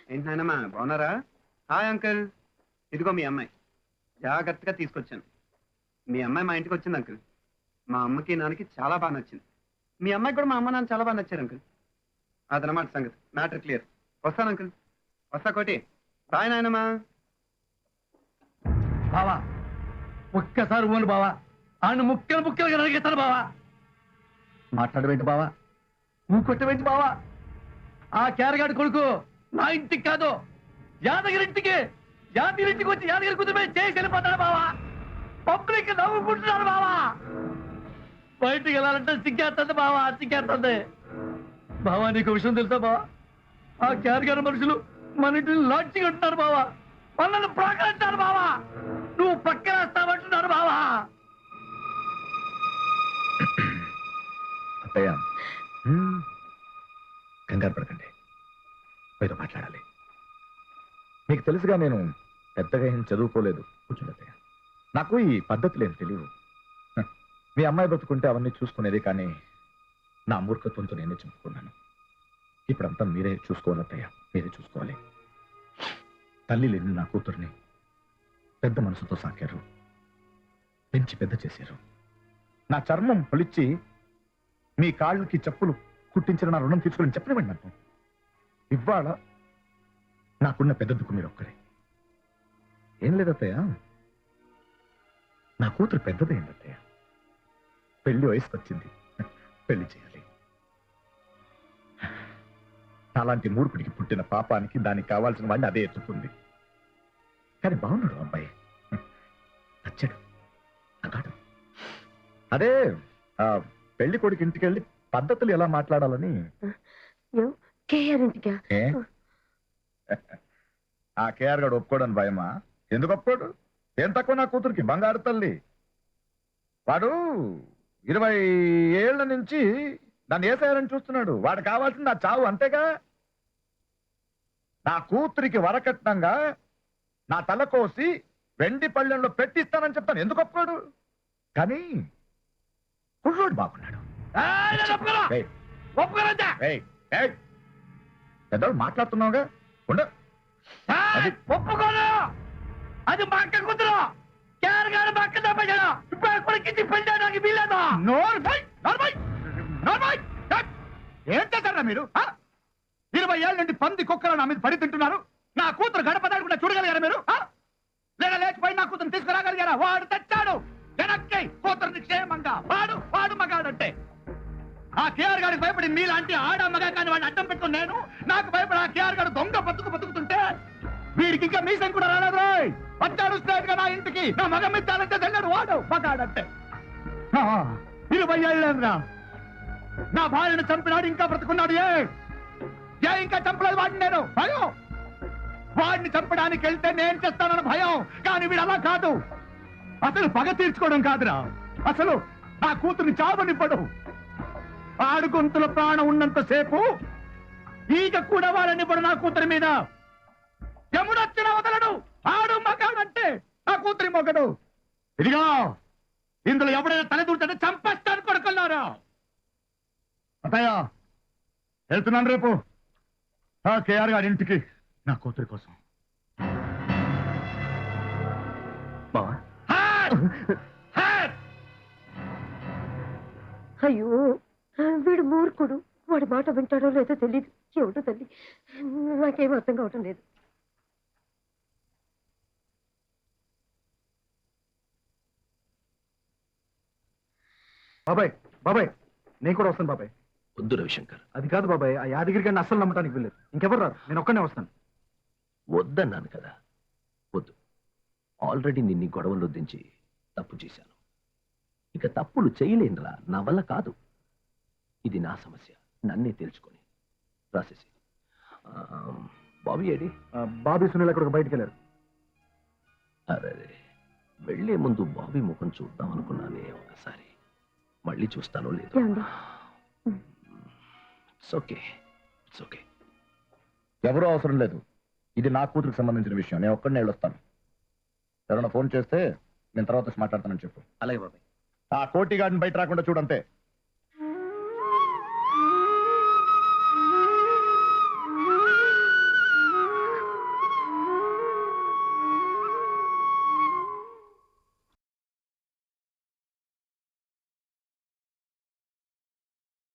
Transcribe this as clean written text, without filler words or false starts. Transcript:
ఏంటి నాయనమ్మా బాగున్నారా? Hi uncle, ఇదిగో మీ అమ్మాయి. జాగ్రత్తగా తీసుకొచ్చాను. మీ అమ్మాయి మా ఇంటికి వచ్చింది అంకుల్. మా అమ్మకి నాన్నకి చాలా బాగా నచ్చింది. మీ అమ్మాయికి కూడా మా అమ్మ నాన్న చాలా బాగా నచ్చారు అంకుల్. అదనమాట సంగతి. Matter clear. వస్తాను అంకుల్. వస్తా కోటి. బాయ్ నాయనమ్మా. బావా ఒక్కసారి ఓను బావా, ఆయన ముక్కలు ముక్కలుగా నరిగేస్తాను బావా. మాట్లాడవేంటి బావా, నువ్వు కొట్టవేంటి బావా? ఆ కేరగాడి కొడుకు నా ఇంటికి కాదు, యాదగిరి ఇంటికి వచ్చి యాదగిరి కుటుంబే చేసి వెళ్ళిపోతాడు బావా. పబ్లిక్ నవ్వుకుంటున్నాడు బావా. బయటికి వెళ్ళాలంటే సిగ్గేస్తుంది బావా, సిగ్గేస్తుంది బావా. నీకు విషయం తెలుసా బావా? ఆ కేరగాడి మనుషులు మన ఇంటిని లాడ్జిగా ఉంటున్నారు బావా. మనల్ని ప్రాకరించారు బావా. నువ్వు పక్కన వస్తామంటున్నారు బావా. అత్తయ్య కంగారు పడకండి, మీతో మాట్లాడాలి. మీకు తెలుసుగా నేను పెద్దగా ఏం చదువుకోలేదు. కూర్చోండి అత్తయ్య. నాకు ఈ పద్ధతులు ఏం తెలియవు. మీ అమ్మాయి బతుకుంటే అవన్నీ చూసుకునేది, కానీ నా మూర్ఖత్వంతో నేనే చంపుకున్నాను. ఇప్పుడంతా మీరే చూసుకోవాలి అత్తయ్య, మీరే చూసుకోవాలి. తల్లి లేని నా కూతుర్ని పెద్ద మనసుతో సాకారు, పెంచి పెద్ద చేశారు. నా చర్మం పొలిచ్చి మీ కాళ్ళకి చెప్పులు కుట్టించిన నా రుణం తీసుకుని చెప్పనివ్వండి నాకు. ఇవాళ నాకున్న పెద్ద దుక్కు మీరు ఒక్కరే. ఏం లేదత్తయ్య, నా కూతురు పెద్దదైంది అత్తయ్య. పెళ్లి వయసుకు వచ్చింది, పెళ్లి చేయాలి. అలాంటి మూర్ఖుడికి పుట్టిన పాపానికి దానికి కావాల్సిన వాడిని అదే ఎత్తుకుంది. కానీ బాగున్నాడు అబ్బాయి, నచ్చాడు. అదే పెళ్లి కొడుకు ఇంటికి వెళ్ళి పద్ధతులు ఎలా మాట్లాడాలని. ఆ కేఆర్ గడు ఒప్పుకోడని భయమా? ఎందుకు ఒప్పుకోడు? ఏం తక్కువ నా కూతురికి? బంగారు తల్లి. వాడు 20 ఏళ్ల నుంచి దాన్ని ఏసేయాలని చూస్తున్నాడు. వాడు కావాల్సింది నా చావు, అంతేగా. నా కూతురికి వరకట్నంగా నా తల కోసి వెండి పళ్ళెంలో పెట్టిస్తానని చెప్తాను. ఎందుకు ఒప్పుకోడు? కానీ కుర్రోడు బాగున్నాడు. పెద్దవాడు మాట్లాడుతున్నావుగా, ఉండ. ఒప్పుకోను. అది మా అక్క కూతురు. కేరగాడు మా అక్క తప్పచాడు. ఇప్పుడు కొడుకు పెళ్లి నాకు వీల్లేదు. ఏం చేశారా మీరు? 20 ఏళ్ళ నుండి పంది కుక్కలు నా మీద పడి తింటున్నారు. నా కూతురు గడప దాడకుండా చూడగలిగారా మీరు? లేదా లేచిపోయి నా కూతురు తీసుకురాగలిగారా? వాడు తెచ్చాడు వెనక్కి కూతురుని క్షేమంగా. వాడు మగాడంటే ఆ కేఆర్ గారికి భయపడి మీలాంటి ఆడ మగా కానీ వాడిని అడ్డం పెట్టుకుని నేను నాకు భయపడి ఆ కేఆర్ గారు దొంగ బతుకుతుంటే వీడికి ఇంకా మీసం కూడా రాలేదు. వచ్చాడు స్ట్రైట్ గా నా ఇంటికి. నా మగ మిత్తాలంటే తెల్లాడు వాడు మగాడంటే. 20 ఏళ్ళేరా నా భార్యను చంపినాడు, ఇంకా బ్రతుకున్నాడు. ఇంకా చంపలేదు వాడిని. నేను భయం. వాడిని చంపడానికి వెళ్తే నేను చేస్తానన్న భయం. కానీ వీడు అలా కాదు. అసలు పగ తీర్చుకోవడం కాదురా, అసలు నా కూతుర్ని చావనివ్వడు. ఆడు గొంతుల ప్రాణం ఉన్నంత సేపు ఈగ కూడా వాళ్ళనివ్వడు నా కూతురి మీద. యముడొచ్చిన వదలడు. ఆడు మగాడంటే నా కూతురి మొగడు. ఇదిగో ఇందులో ఎవడైనా తలదూర్చంటే చంపేస్తాను కొడుకున్నారా. అత్తయ్య వెళ్తున్నాను రేపు ఆ కేఆర్ గారి ఇంటికి నా కూతురి కోసం. అయ్యో వీడు మూర్ఖుడు. వాడి మాట వింటాడో లేదో తెలియదు. ఏమిటో తల్లి, నాకేం అర్థం కావటం లేదు. బాబాయ్ బాబాయ్ నేను కూడా వస్తాను బాబాయ్. వద్దు రవిశంకర్, అది కాదు బాబాయ్, ఆ యాదగిరి గారిని అస్సలు నమ్మటానికి వెళ్ళలేదు. ఇంకెవరు రారు, నేను ఒక్కనే వస్తాను. వద్దన్నాను కదా, వద్దు. ఆల్రెడీ నిన్ను గొడవలో దించి తప్పు చేశాను. ఇక తప్పులు చేయలేనురా, నా వల్ల కాదు. ఇది నా సమస్య, నన్నే తెలుసుకొని రాసేసి. బాబీ ఏడి? బాబీ సునీల్ అక్కడ బయటికి వెళ్ళారు. అరే వెళ్లే ముందు బాబీ ముఖం చూద్దాం అనుకున్నానే ఒకసారి. మళ్ళీ చూస్తానో లేదు. It's okay, it's okay. ఎవరూ అవసరం లేదు. ఇది నా కూతురికి సంబంధించిన విషయం. నేను ఒక్కడినే వెళ్ళొస్తాను. ఎవరైనా ఫోన్ చేస్తే నేను తర్వాత మాట్లాడతానని చెప్పు. అలాగే బాబాయ్. ఆ కోటి గాడిని బయట రాకుండా చూడంతే.